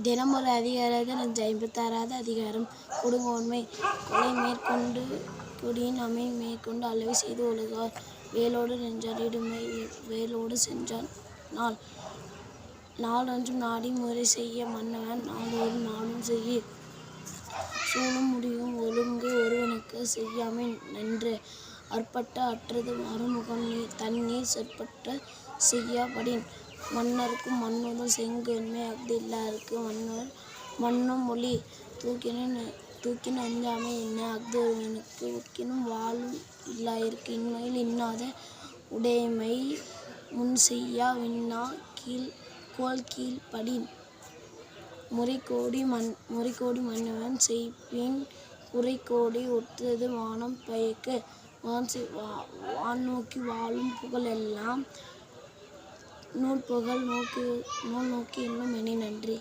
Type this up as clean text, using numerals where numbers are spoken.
தினமொரு அதிகாரத்தில் 56வது அதிகாரம். கொடுங்கோன்மை. கொலை மேற்கொண்டு கொடியின் அமை மேற்கொண்டு அளவை செய்து ஒழுகார். வேலோடு நின்றார் இடும்பை வேலோடு சென்றார் நாள். நாளொன்றும் நாடி முறை செய்ய மன்னவன் நாடோறும் நாடும் செய்ய. சூழும் முடிவும் ஒழுங்கு ஒருவனுக்கு செய்யாமை நன்று. அற்பட்ட அற்றது மறுமுகம் தண்ணீர் சொற்பட்ட செய்யா படின். மன்னர்க்கும் மன்னுதல் செங்கோன்மை அஃது இல்லார்க்கு மன்னும் மொழி. தூக்கின் அஞ்சாமை என்ன அஃது ஒருவனுக்கு உக்கினும் வாளும் இல்லார்க்கு இன்மையில் இன்னாத உடைமை முன்செய்யா வின்னா கோல்கீழ் படின். முறைகோடி மன்னவன் செய்பின் குறைகோடி ஒத்தது வானம் பயக்க. வான்நோக்கி வாழும் புகழ் எல்லாம் நூல் நோக்கி என்னும் மெனி. நன்றி.